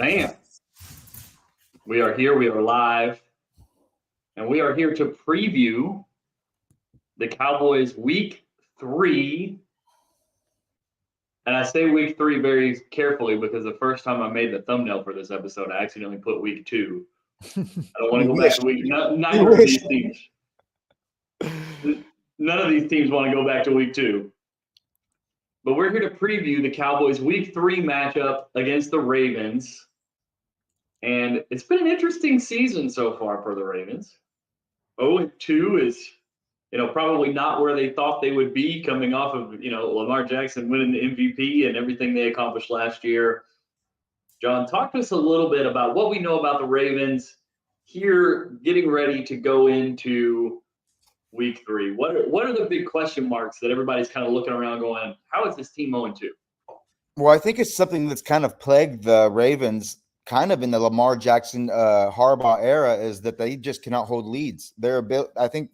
Bam. We are here. We are live. And we are here to preview the Cowboys week 3. And I say week 3 very carefully because the first time I made the thumbnail for this episode, I accidentally put week 2. I don't want to go back to week. Neither of these teams. None of these teams want to go back to week 2. But we're here to preview the Cowboys week 3 matchup against the Ravens. And it's been an interesting season so far for the Ravens. 0-2 is, probably not where they thought they would be coming off of, Lamar Jackson winning the MVP and everything they accomplished last year. John, talk to us a little bit about what we know about the Ravens here getting ready to go into week 3. What are the big question marks that everybody's kind of looking around going, how is this team 0-2? Well, I think it's something that's kind of plagued the Ravens kind of in the Lamar Jackson Harbaugh era is that they just cannot hold leads. I think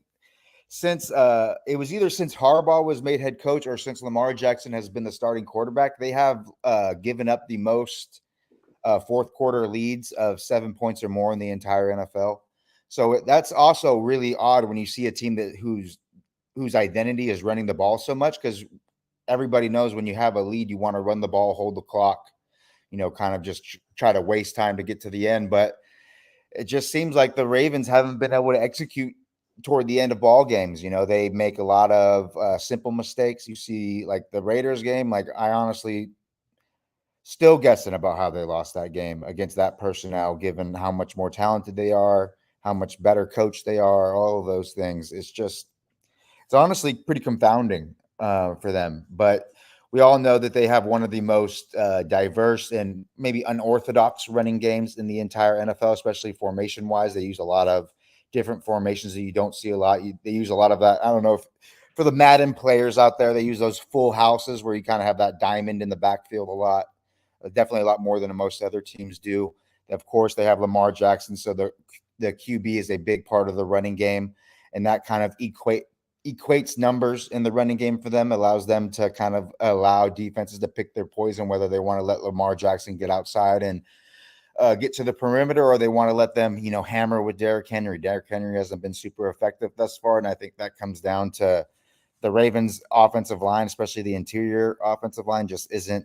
since it was either since Harbaugh was made head coach or since Lamar Jackson has been the starting quarterback, they have given up the most fourth quarter leads of 7 points or more in the entire NFL. So that's also really odd when you see a team that whose identity is running the ball so much, because everybody knows when you have a lead, you want to run the ball, hold the clock, kind of just try to waste time to get to the end. But it just seems like the Ravens haven't been able to execute toward the end of ball games. They make a lot of simple mistakes. You see, like the Raiders game, like I honestly still guessing about how they lost that game against that personnel, given how much more talented they are, how much better coached they are, all of those things. It's honestly pretty confounding for them. But we all know that they have one of the most diverse and maybe unorthodox running games in the entire NFL, especially formation-wise. They use a lot of different formations that you don't see a lot. They use a lot of that. I don't know if for the Madden players out there, they use those full houses where you kind of have that diamond in the backfield a lot. Definitely a lot more than most other teams do. Of course, they have Lamar Jackson, so the QB is a big part of the running game, and that kind of equates numbers in the running game for them, allows them to kind of allow defenses to pick their poison, whether they want to let Lamar Jackson get outside and get to the perimeter, or they want to let them, hammer with Derrick Henry. Derrick Henry hasn't been super effective thus far, and I think that comes down to the Ravens' offensive line, especially the interior offensive line, just isn't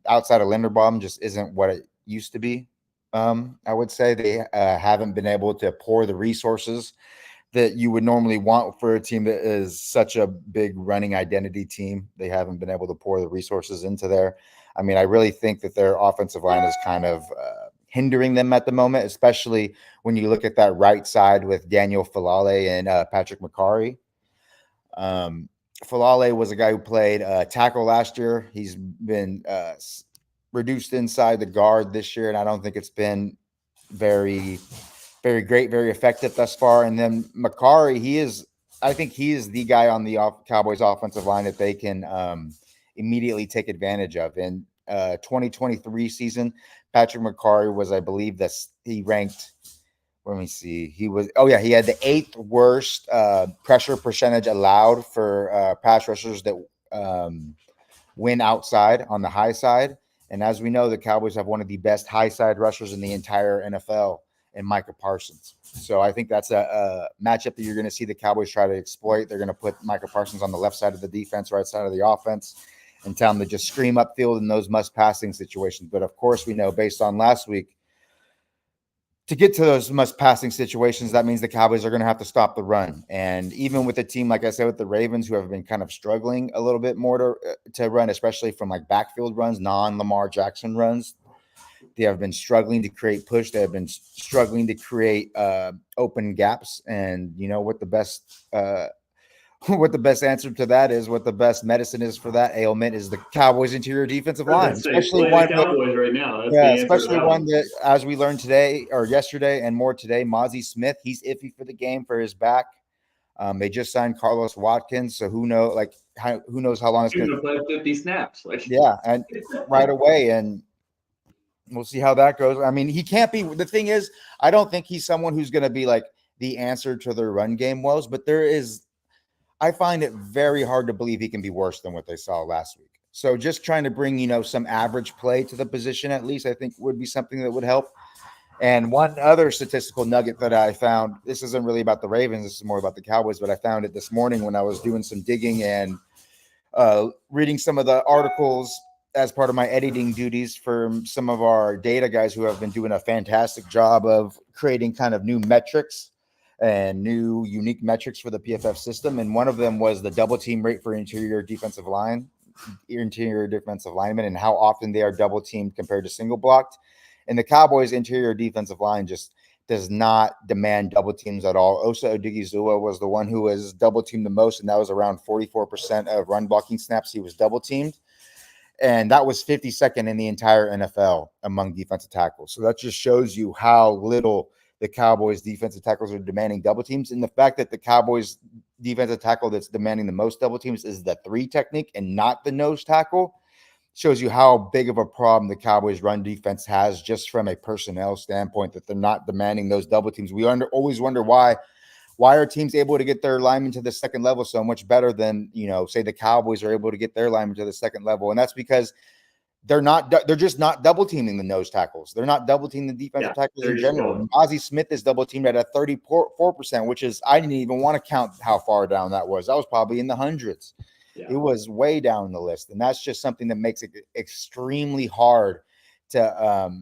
outside of Linderbaum, just isn't what it used to be. I would say they haven't been able to pour the resources that you would normally want for a team that is such a big running identity team. They haven't been able to pour the resources into there. I mean, I really think that their offensive line is kind of hindering them at the moment, especially when you look at that right side with Daniel Falale and Patrick McCarry. Falale was a guy who played tackle last year. He's been reduced inside the guard this year, and I don't think it's been very, very great, very effective thus far. And then McCarry, I think he is the guy on the Cowboys offensive line that they can immediately take advantage of. In 2023 Patrick McCarry was, I believe, he ranked. Let me see. He had the 8th worst pressure percentage allowed for pass rushers that win outside on the high side. And as we know, the Cowboys have one of the best high side rushers in the entire NFL in Micah Parsons. So I think that's a matchup that you're going to see the Cowboys try to exploit. They're going to put Micah Parsons on the left side of the defense, right side of the offense, and tell them to just scream upfield in those must-passing situations. But, of course, we know based on last week, to get to those must-passing situations, that means the Cowboys are going to have to stop the run. And even with a team, like I said, with the Ravens, who have been kind of struggling a little bit more to run, especially from like backfield runs, non-Lamar Jackson runs, they have been struggling to create push. They have been struggling to create open gaps. And you know what the best answer to that is, what the best medicine is for that ailment is the Cowboys' interior defensive line, especially one Cowboys right now. That's especially one that, as we learned today or yesterday and more today, Mozzie Smith, he's iffy for the game for his back. They just signed Carlos Watkins, so who knows how long it's going to play 50 snaps. And right away, and we'll see how that goes. I mean, he can't be. The thing is, I don't think he's someone who's going to be like the answer to their run game woes, but I find it very hard to believe he can be worse than what they saw last week. So just trying to bring, some average play to the position at least, I think would be something that would help. And one other statistical nugget that I found, this isn't really about the Ravens, this is more about the Cowboys, but I found it this morning when I was doing some digging and reading some of the articles as part of my editing duties for some of our data guys who have been doing a fantastic job of creating kind of new metrics and new unique metrics for the PFF system. And one of them was the double team rate for interior defensive linemen, and how often they are double teamed compared to single blocked. And the Cowboys' interior defensive line just does not demand double teams at all. Osa Odigizua was the one who was double teamed the most, and that was around 44% of run blocking snaps he was double teamed. And that was 52nd in the entire NFL among defensive tackles. So that just shows you how little the Cowboys defensive tackles are demanding double teams. And the fact that the Cowboys defensive tackle that's demanding the most double teams is the 3 technique and not the nose tackle shows you how big of a problem the Cowboys run defense has just from a personnel standpoint, that they're not demanding those double teams. We always wonder why are teams able to get their linemen to the second level so much better than, say the Cowboys are able to get their linemen to the second level. And that's because they're just not double teaming the nose tackles. They're not double teaming the defensive tackles in general. Ozzie Smith is double teamed at a 34%, which is, I didn't even want to count how far down that was. That was probably in the hundreds. Yeah. It was way down the list. And that's just something that makes it extremely hard to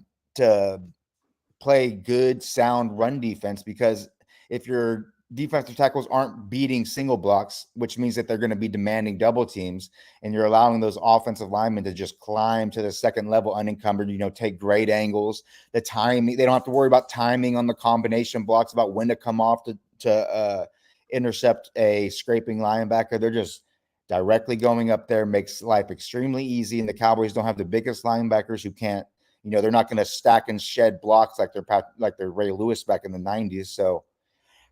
play good, sound run defense, because if your defensive tackles aren't beating single blocks, which means that they're going to be demanding double teams, and you're allowing those offensive linemen to just climb to the second level unencumbered, take great angles, the timing, they don't have to worry about timing on the combination blocks, about when to come off to intercept a scraping linebacker. They're just directly going up there, makes life extremely easy. And the Cowboys don't have the biggest linebackers who can't, they're not going to stack and shed blocks like they're Ray Lewis back in the 90s. So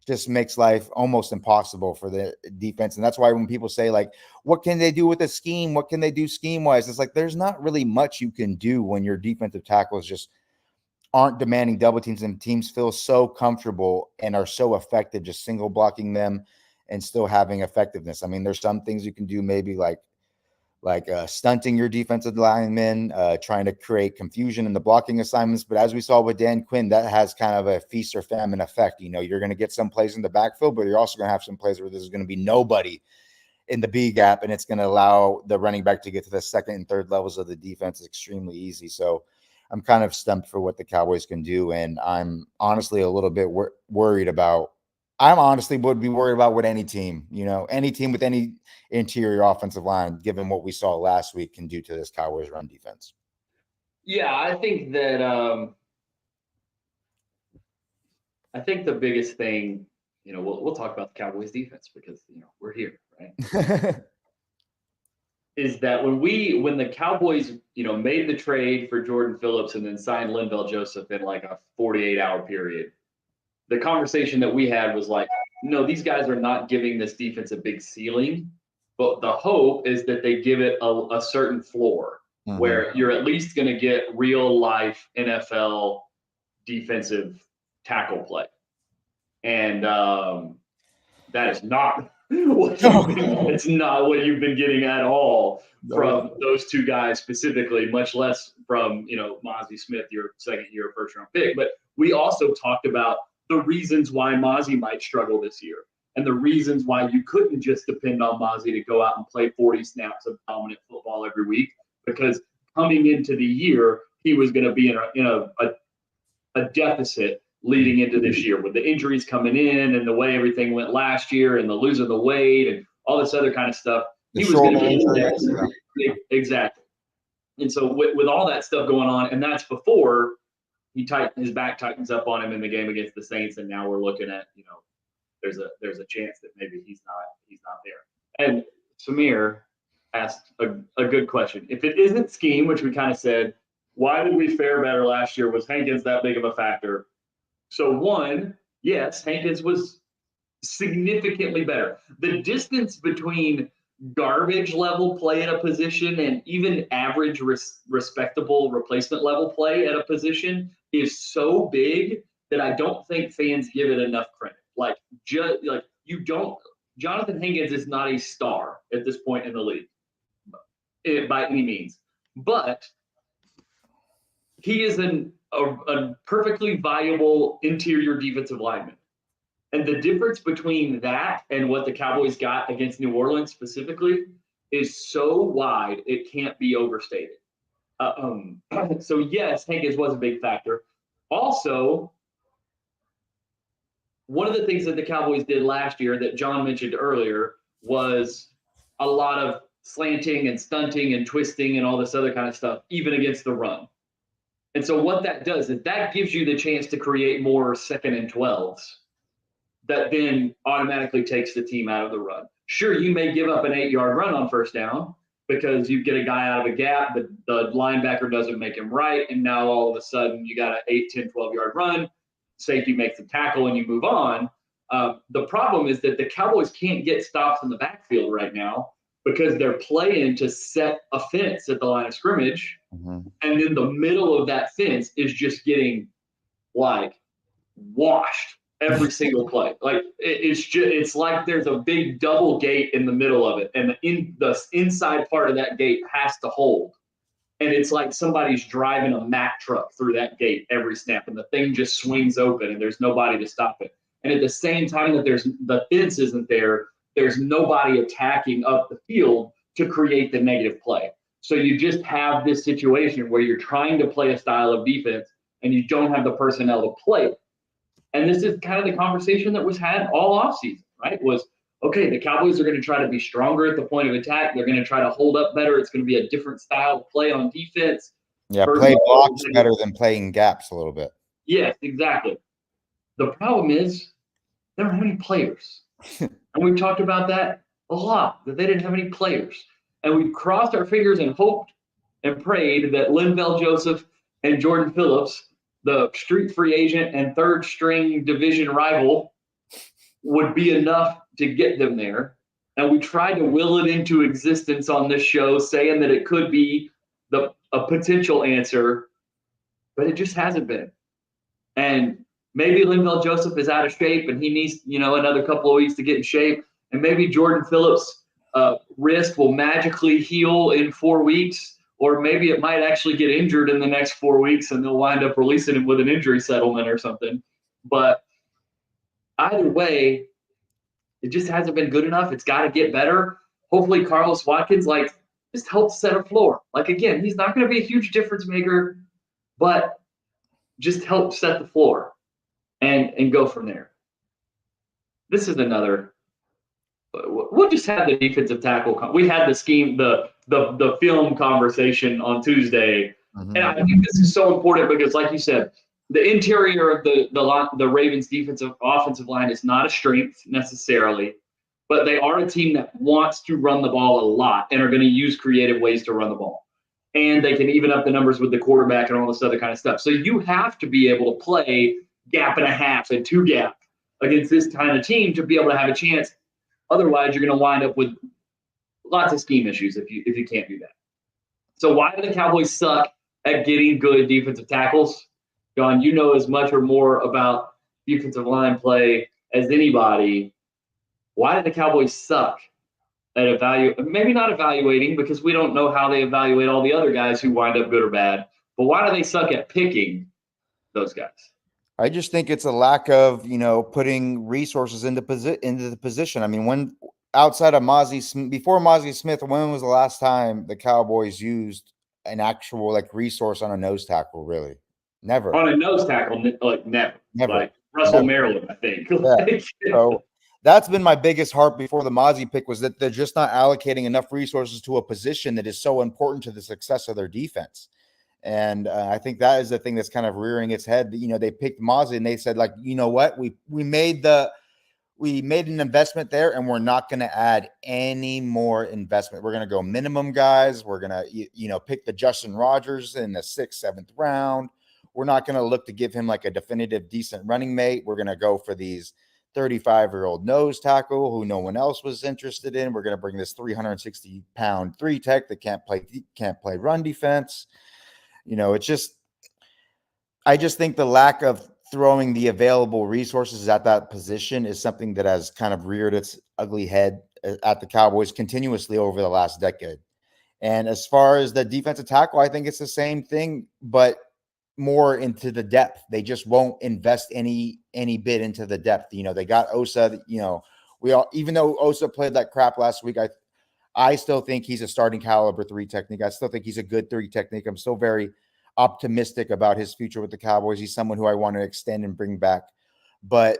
just makes life almost impossible for the defense. And that's why when people say, like, what can they do with a scheme? What can they do scheme-wise? It's like there's not really much you can do when your defensive tackles just aren't demanding double teams, and teams feel so comfortable and are so effective just single blocking them and still having effectiveness. I mean, there's some things you can do, maybe like stunting your defensive linemen, trying to create confusion in the blocking assignments. But as we saw with Dan Quinn, that has kind of a feast or famine effect. You're going to get some plays in the backfield, but you're also going to have some plays where there's going to be nobody in the B gap, and it's going to allow the running back to get to the second and third levels of the defense extremely easy. So I'm kind of stumped for what the Cowboys can do, and I'm honestly a little bit worried about. I honestly would be worried about what any team with any interior offensive line, given what we saw last week, can do to this Cowboys run defense. Yeah, I think that I think the biggest thing, we'll talk about the Cowboys defense because we're here, right? Is that when the Cowboys, made the trade for Jordan Phillips and then signed Linval Joseph in like a 48-hour period, the conversation that we had was like, no, these guys are not giving this defense a big ceiling, but the hope is that they give it a certain floor where you're at least going to get real life NFL defensive tackle play. And that is not it's not what you've been getting at all from those two guys specifically, much less from, Mozzie Smith, your second-year first-round pick. But we also talked about the reasons why Mozzie might struggle this year, and the reasons why you couldn't just depend on Mozzie to go out and play 40 snaps of dominant football every week, because coming into the year, he was going to be in a deficit leading into this year with the injuries coming in and the way everything went last year and the losing the weight and all this other kind of stuff. He was going to be in a deficit. Exactly. And so with all that stuff going on, and that's before his back tightens up on him in the game against the Saints, and now we're looking at, there's a chance that maybe he's not there. And Samir asked a good question. If it isn't scheme, which we kind of said, why did we fare better last year? Was Hankins that big of a factor? So one, yes, Hankins was significantly better. The distance between garbage level play at a position and even average respectable replacement level play at a position is so big that I don't think fans give it enough credit. Jonathan Hankins is not a star at this point in the league. by any means. But he is a perfectly viable interior defensive lineman. And the difference between that and what the Cowboys got against New Orleans specifically is so wide, it can't be overstated. So, yes, Hankins was a big factor. Also, one of the things that the Cowboys did last year that John mentioned earlier was a lot of slanting and stunting and twisting and all this other kind of stuff, even against the run. And so what that does is that gives you the chance to create more 2nd and 12s that then automatically takes the team out of the run. Sure, you may give up an 8-yard run on 1st down because you get a guy out of a gap, but the linebacker doesn't make him right, and now all of a sudden you got an 8, 10, 12-yard run, safety makes the tackle, and you move on. The problem is that the Cowboys can't get stops in the backfield right now because they're playing to set a fence at the line of scrimmage, and then the middle of that fence is just getting, like, washed every single play. Like it's like there's a big double gate in the middle of it, and the inside part of that gate has to hold. And it's like somebody's driving a Mack truck through that gate every snap, and the thing just swings open, and there's nobody to stop it. And at the same time that the fence isn't there, there's nobody attacking up the field to create the negative play. So you just have this situation where you're trying to play a style of defense, and you don't have the personnel to play it. And this is kind of the conversation that was had all offseason, right? Was, okay, the Cowboys are going to try to be stronger at the point of attack. They're going to try to hold up better. It's going to be a different style of play on defense. Yeah, play blocks better than playing gaps a little bit. Yes, exactly. The problem is they don't have any players. And we've talked about that a lot, that they didn't have any players. And we've crossed our fingers and hoped and prayed that Linval Joseph and Jordan Phillips, the street free agent and 3rd-string division rival, would be enough to get them there. And we tried to will it into existence on this show, saying that it could be a potential answer, but it just hasn't been. And maybe Linval Joseph is out of shape and he needs, another couple of weeks to get in shape. And maybe Jordan Phillips' wrist will magically heal in 4 weeks. Or maybe it might actually get injured in the next 4 weeks and they'll wind up releasing him with an injury settlement or something. But either way, it just hasn't been good enough. It's got to get better. Hopefully Carlos Watkins, just helps set a floor. Again, he's not going to be a huge difference maker, but just help set the floor and go from there. This is another. We'll just have the defensive tackle. We had the scheme, the film conversation on Tuesday, and I think this is so important because, like you said, the interior of the Ravens' offensive line is not a strength necessarily, but they are a team that wants to run the ball a lot and are going to use creative ways to run the ball. And they can even up the numbers with the quarterback and all this other kind of stuff. So you have to be able to play gap and a half and 2 gap against this kind of team to be able to have a chance. Otherwise, you're going to wind up with lots of scheme issues if you can't do that. So why do the Cowboys suck at getting good defensive tackles? John, you know as much or more about defensive line play as anybody. Why do the Cowboys suck at maybe not evaluating, because we don't know how they evaluate all the other guys who wind up good or bad, but why do they suck at picking those guys? I just think it's a lack of, putting resources into the position. I mean, when outside of before Mozzie Smith, when was the last time the Cowboys used an actual resource on a nose tackle? Really, never. On a nose tackle, never. Like Russell Maryland, I think. Yeah. So that's been my biggest heart before the Mozzie pick, was that they're just not allocating enough resources to a position that is so important to the success of their defense. And I think that is the thing that's kind of rearing its head. They picked Mozzie and they said, you know what, we made an investment there, and we're not going to add any more investment. We're going to go minimum guys. We're going to pick the Justin Rogers in the 6th, 7th round. We're not going to look to give him a definitive decent running mate. We're going to go for these 35-year-old nose tackle who no one else was interested in. We're going to bring this 360-pound 3-tech that can't play run defense. I just think the lack of throwing the available resources at that position is something that has kind of reared its ugly head at the Cowboys continuously over the last decade. And as far as the defensive tackle, I think it's the same thing, but more into the depth. They just won't invest any bit into the depth. They got Osa. We all, even though Osa played like crap last week, I still think he's a starting caliber 3 technique. I still think he's a good 3 technique. I'm still very optimistic about his future with the Cowboys. He's someone who I want to extend and bring back. But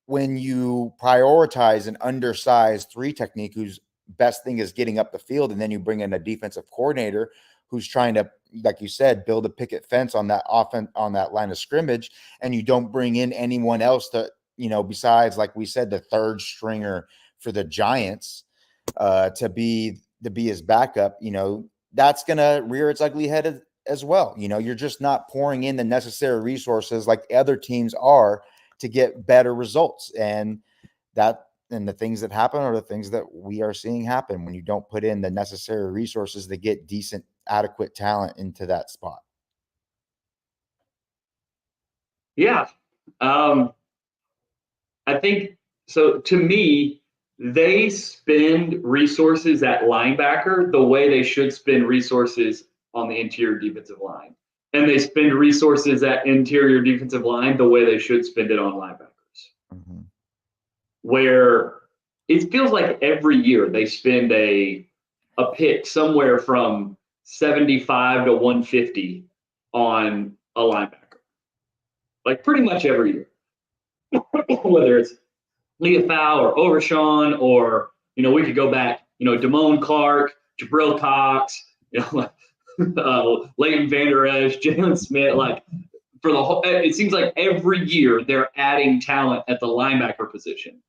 when you prioritize an undersized 3 technique whose best thing is getting up the field, and then you bring in a defensive coordinator who's trying to, like you said, build a picket fence on that offense, on that line of scrimmage, and you don't bring in anyone else to, besides, like we said, the third stringer for the Giants, to be his backup, that's going to rear its ugly head as well. You're just not pouring in the necessary resources like other teams are to get better results. And the things that happen are the things that we are seeing happen when you don't put in the necessary resources to get decent, adequate talent into that spot. Yeah. I think so. To me, they spend resources at linebacker the way they should spend resources on the interior defensive line. And they spend resources at interior defensive line the way they should spend it on linebackers. Mm-hmm. Where it feels like every year they spend a pick somewhere from 75 to 150 on a linebacker. Like pretty much every year. Whether it's Leofau or Overshawn, or we could go back, Damone Clark, Jabril Cox, Leighton Vander Esch, Jalen Smith. Like for the whole, it seems like every year they're adding talent at the linebacker position,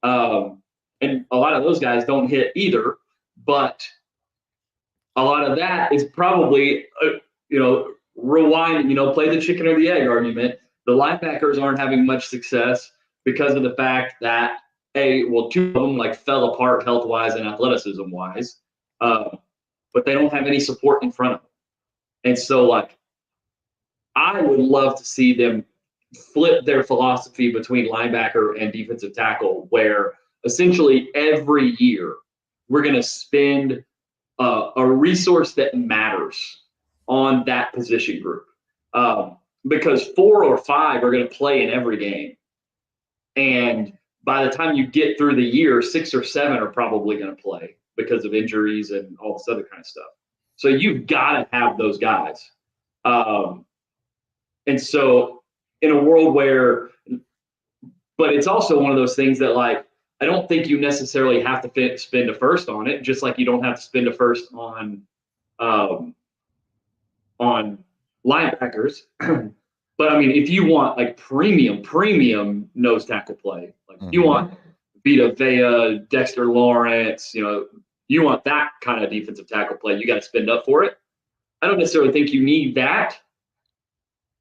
and a lot of those guys don't hit either. But a lot of that is probably, rewind, play the chicken or the egg argument. The linebackers aren't having much success because of the fact that two of them like fell apart health-wise and athleticism-wise, but they don't have any support in front of them. And so, like, I would love to see them flip their philosophy between linebacker and defensive tackle, where essentially every year we're going to spend a resource that matters on that position group, because 4 or 5 are going to play in every game. And by the time you get through the year, 6 or 7 are probably going to play because of injuries and all this other kind of stuff. So you've got to have those guys. And so in a world where, but it's also one of those things that, like, I don't think you necessarily have to spend a first on it, just like you don't have to spend a first on linebackers. But I mean, if you want like premium nose tackle play, like you want Vita Vea, Dexter Lawrence, you want that kind of defensive tackle play, you got to spend up for it. I don't necessarily think you need that,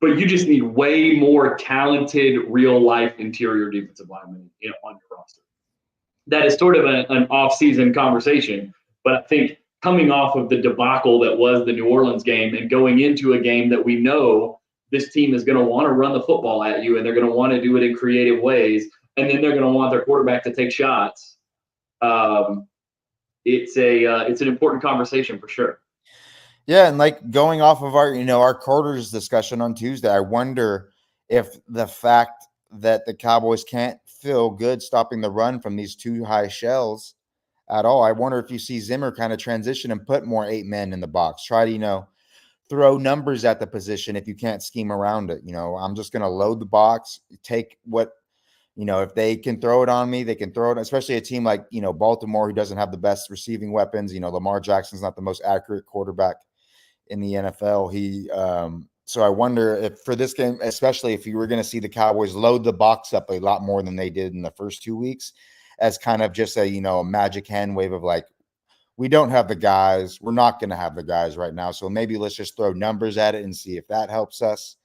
but you just need way more talented, real life interior defensive linemen, on your roster. That is sort of an off-season conversation, but I think coming off of the debacle that was the New Orleans game and going into a game that we know this team is going to want to run the football at you, and they're going to want to do it in creative ways, and then they're going to want their quarterback to take shots. It's an important conversation for sure. Yeah, and like going off of our quarters discussion on Tuesday, I wonder if the fact that the Cowboys can't feel good stopping the run from these 2 high shells at all, I wonder if you see Zimmer kind of transition and put more 8 men in the box, try to throw numbers at the position if you can't scheme around it. I'm just going to load the box, take what, if they can throw it on me, they can throw it, especially a team like, Baltimore, who doesn't have the best receiving weapons. Lamar Jackson's not the most accurate quarterback in the NFL. So I wonder if for this game, especially if you were going to see the Cowboys load the box up a lot more than they did in the first 2 weeks, as kind of just a magic hand wave of like, we don't have the guys. We're not going to have the guys right now. So maybe let's just throw numbers at it and see if that helps us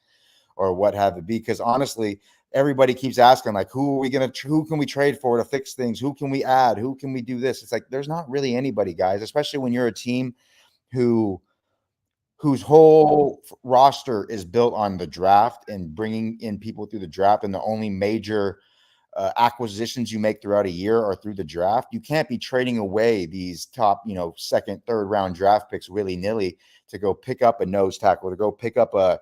or what have it be. Because honestly, everybody keeps asking, like, who can we trade for to fix things? Who can we add? Who can we do this? It's like, there's not really anybody, guys, especially when you're a team whose whole roster is built on the draft and bringing in people through the draft. And the only major acquisitions you make throughout a year or through the draft. You can't be trading away these top, second, third round draft picks willy-nilly to go pick up a nose tackle, to go pick up a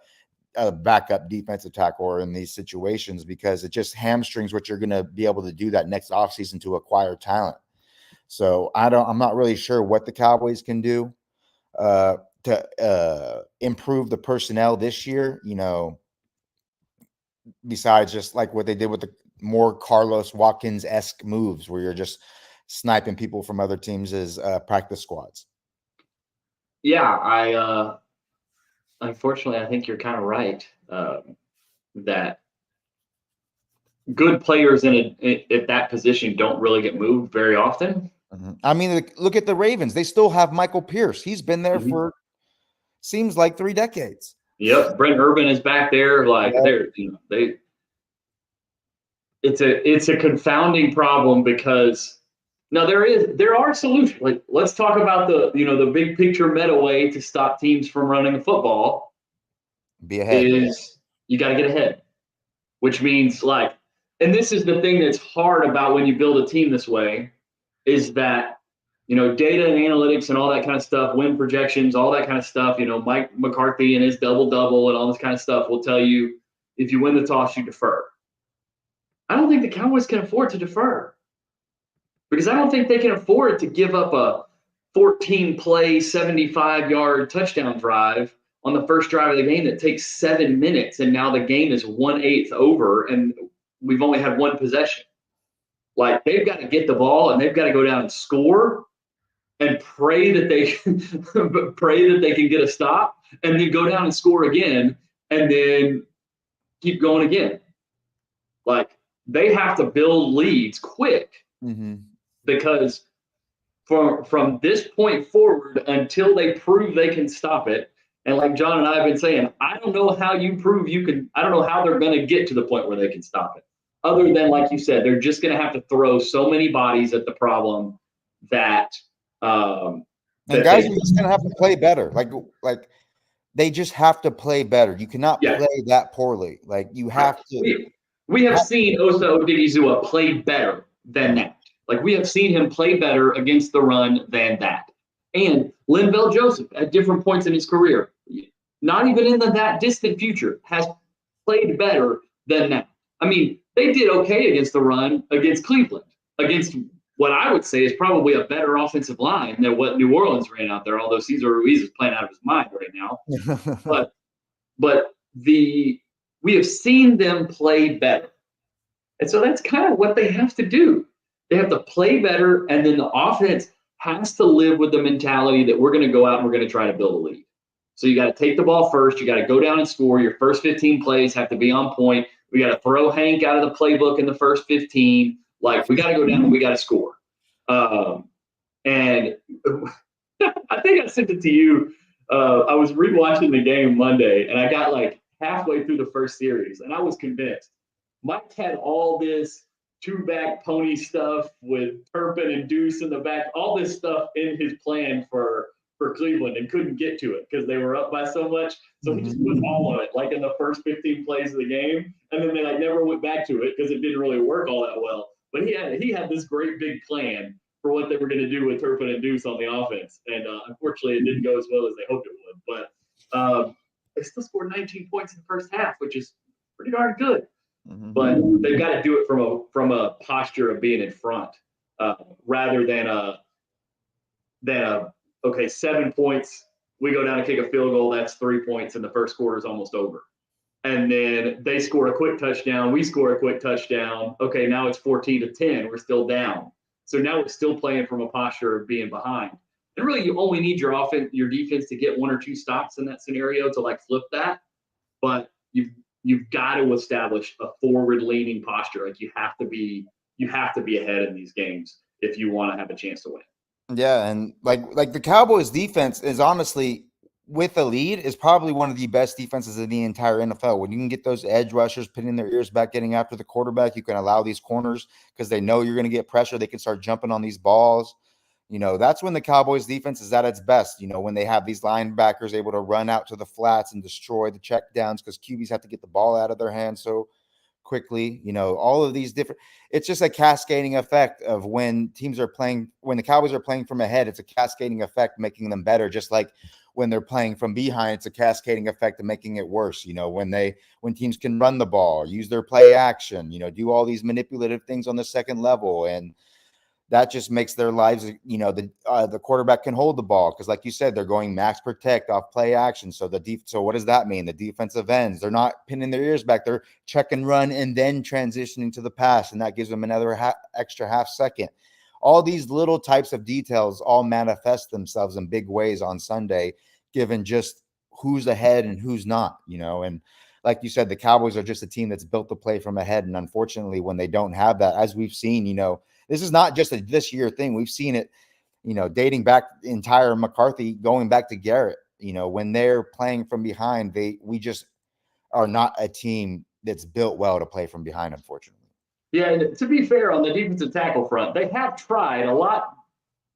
backup defensive tackle in these situations, because it just hamstrings what you're going to be able to do that next offseason to acquire talent. So I'm not really sure what the Cowboys can do to improve the personnel this year, besides just like what they did with the more Carlos Watkins-esque moves where you're just sniping people from other teams as practice squads. Yeah, unfortunately, I think you're kind of right that good players at that position don't really get moved very often. Mm-hmm. I mean, look at the Ravens. They still have Michael Pierce. He's been there for seems like 3 decades. Yep, Brent Urban is back there. Like it's a confounding problem because now there are solutions. Like let's talk about the big picture meta way to stop teams from running the football. Be ahead. Is you got to get ahead, which means and this is the thing that's hard about when you build a team this way, is that data and analytics and all that kind of stuff, win projections, all that kind of stuff. Mike McCarthy and his double and all this kind of stuff will tell you if you win the toss, you defer. I don't think the Cowboys can afford to defer because I don't think they can afford to give up a 14-play, 75-yard touchdown drive on the first drive of the game that takes 7 minutes, and now the game is 1/8 over, and we've only had one possession. Like they've got to get the ball and they've got to go down and score, and pray that they can get a stop, and then go down and score again, and then keep going again. Like they have to build leads quick because from this point forward until they prove they can stop it. And like John and I have been saying, I don't know how you prove you can. I don't know how they're going to get to the point where they can stop it. Other than, like you said, they're just going to have to throw so many bodies at the problem that. And guys are just going to have to play better. Like they just have to play better. You cannot play that poorly. Like you have to. We have seen Osa Odigizua play better than that. Like we have seen him play better against the run than that. And Linval Joseph at different points in his career, not even in that distant future, has played better than that. I mean, they did okay against the run against Cleveland, against what I would say is probably a better offensive line than what New Orleans ran out there, although Cesar Ruiz is playing out of his mind right now. but we have seen them play better. And so that's kind of what they have to do. They have to play better, and then the offense has to live with the mentality that we're going to go out and we're going to try to build a lead. So you got to take the ball first. You got to go down and score. Your first 15 plays have to be on point. We got to throw Hank out of the playbook in the first 15. Like, we got to go down and we got to score. And I think I sent it to you. I was rewatching the game Monday, and I got like halfway through the first series, and I was convinced. Mike had all this two-back pony stuff with Turpin and Deuce in the back, all this stuff in his plan for Cleveland, and couldn't get to it because they were up by so much. So he just put all of it, like in the first 15 plays of the game, and then they never went back to it because it didn't really work all that well. But he had this great big plan for what they were going to do with Turpin and Deuce on the offense, and unfortunately, it didn't go as well as they hoped it would. But they still scored 19 points in the first half, which is pretty darn good. But they've got to do it from a posture of being in front, rather than okay, 7 points, we go down and kick a field goal, that's 3 points, and the first quarter is almost over. And then they score a quick touchdown, we score a quick touchdown. Okay, now it's 14-10, we're still down. So now we're still playing from a posture of being behind. And really, you only need your defense to get 1 or 2 stops in that scenario to flip that. But you've got to establish a forward-leaning posture. Like you have to be ahead in these games if you want to have a chance to win. Yeah, and like the Cowboys defense is honestly, with a lead, is probably one of the best defenses in the entire NFL. When you can get those edge rushers pinning their ears back, getting after the quarterback, you can allow these corners, because they know you're going to get pressure. They can start jumping on these balls. That's when the Cowboys defense is at its best, when they have these linebackers able to run out to the flats and destroy the check downs, because QBs have to get the ball out of their hands so quickly. All of these different. It's just a cascading effect of when the Cowboys are playing from ahead. It's a cascading effect, making them better. Just like when they're playing from behind, it's a cascading effect of making it worse. When teams can run the ball, use their play action, do all these manipulative things on the second level, and that just makes their lives, the quarterback can hold the ball because, like you said, they're going max protect off play action. So so what does that mean? The defensive ends, they're not pinning their ears back. They're check and run and then transitioning to the pass, and that gives them another extra half second. All these little types of details all manifest themselves in big ways on Sunday, given just who's ahead and who's not, and like you said, the Cowboys are just a team that's built to play from ahead. And unfortunately, when they don't have that, as we've seen, this is not just a this year thing. We've seen it, dating back the entire McCarthy, going back to Garrett. When they're playing from behind, we just are not a team that's built well to play from behind, unfortunately. Yeah, and to be fair, on the defensive tackle front, they have tried a lot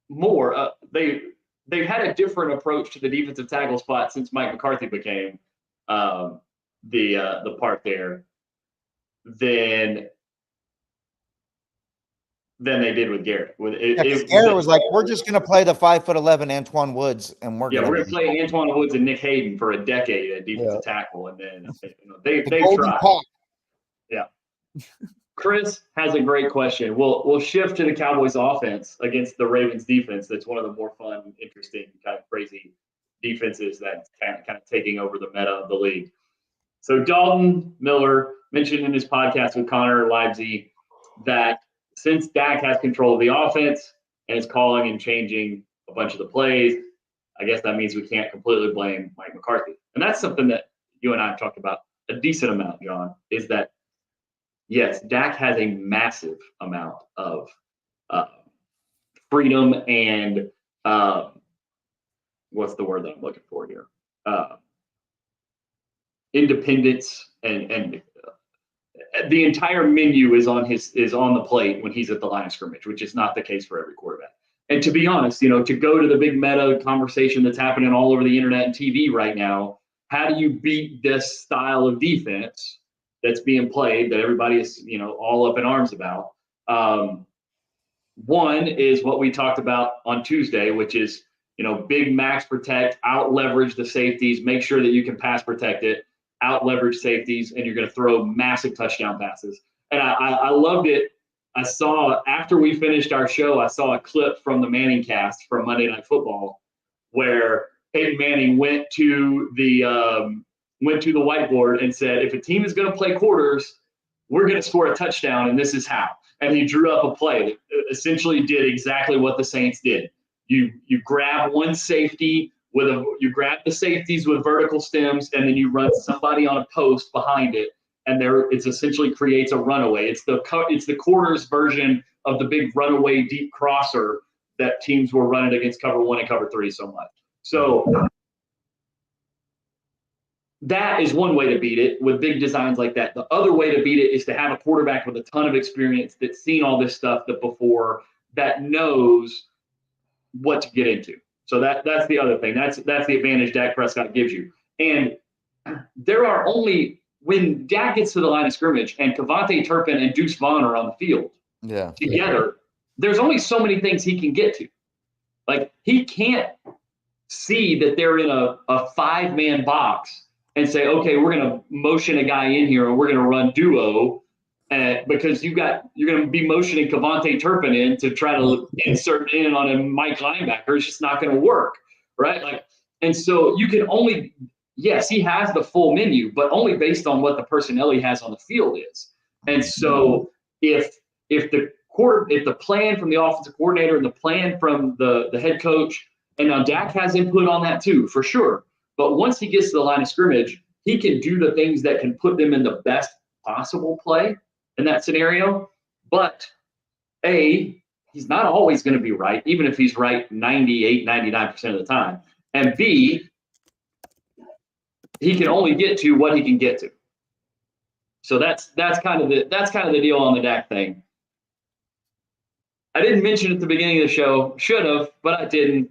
more. They've had a different approach to the defensive tackle spot since Mike McCarthy became the part there than they did with Garrett. Garrett was like, we're just going to play the 5'11" Antoine Woods, and we're going to play Antoine Woods and Nick Hayden for a decade at defensive tackle, and then they've tried. Pop. Yeah. Chris has a great question. We'll shift to the Cowboys offense against the Ravens defense. That's one of the more fun, interesting, kind of crazy defenses that's kind of taking over the meta of the league. So Dalton Miller mentioned in his podcast with Connor Livesey that since Dak has control of the offense and is calling and changing a bunch of the plays, I guess that means we can't completely blame Mike McCarthy. And that's something that you and I have talked about a decent amount, John, is that yes, Dak has a massive amount of freedom and what's the word that I'm looking for here? Independence and the entire menu is on the plate when he's at the line of scrimmage, which is not the case for every quarterback. And to be honest, to go to the big meta conversation that's happening all over the internet and TV right now, how do you beat this style of defense that's being played that everybody is, all up in arms about? One is what we talked about on Tuesday, which is, big max protect, out leverage the safeties, make sure that you can pass protect it, out leverage safeties, and you're going to throw massive touchdown passes. And I loved it. I saw, after we finished our show, I saw a clip from the Manning cast from Monday Night Football where Peyton Manning went to the whiteboard and said, if a team is going to play quarters, we're going to score a touchdown, and this is how. And he drew up a play that essentially did exactly what the Saints did. You grab one safety you grab the safeties with vertical stems, and then you run somebody on a post behind it, and it essentially creates a runaway. It's the quarters version of the big runaway deep crosser that teams were running against cover 1 and cover 3 so much. So that is one way to beat it with big designs like that. The other way to beat it is to have a quarterback with a ton of experience that's seen all this stuff before, that knows what to get into. So that's the other thing. That's the advantage Dak Prescott gives you. And there are only, when Dak gets to the line of scrimmage and Kevontae Turpin and Deuce Vaughn are on the field together, there's only so many things he can get to. Like, he can't see that they're in a 5-man box and say, okay, we're going to motion a guy in here and we're going to run duo, because you're going to be motioning Kevontae Turpin in to try to insert in on a Mike linebacker. It's just not going to work, right? And so you can only, yes, he has the full menu, but only based on what the personnel he has on the field is. And so if the plan from the offensive coordinator and the plan from the head coach, and now Dak has input on that too, for sure. But once he gets to the line of scrimmage, he can do the things that can put them in the best possible play in that scenario. But he's not always going to be right, even if he's right 98, 99% of the time. And B, he can only get to what he can get to. So that's kind of the deal on the Dak thing. I didn't mention at the beginning of the show, should have, but I didn't.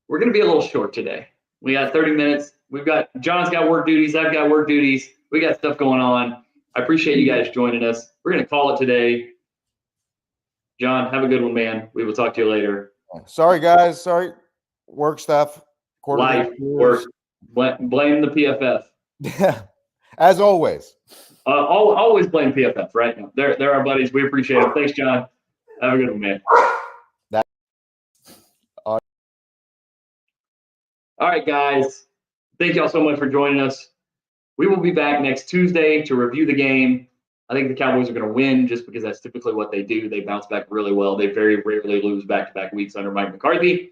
We're going to be a little short today. We got 30 minutes. John's got work duties. I've got work duties. We got stuff going on. I appreciate you guys joining us. We're going to call it today. John, have a good one, man. We will talk to you later. Sorry, guys. Sorry. Work stuff. Life, work. Blame the PFF. Yeah. As always. Always blame PFF, right? They're our buddies. We appreciate it. Thanks, John. Have a good one, man. All right, guys. Thank y'all so much for joining us. We will be back next Tuesday to review the game. I think the Cowboys are going to win just because that's typically what they do. They bounce back really well. They very rarely lose back-to-back weeks under Mike McCarthy.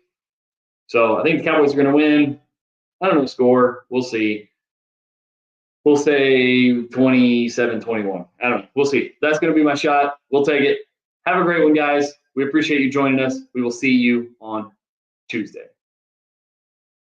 So I think the Cowboys are going to win. I don't know the score. We'll see. We'll say 27-21. I don't know. We'll see. That's going to be my shot. We'll take it. Have a great one, guys. We appreciate you joining us. We will see you on Tuesday.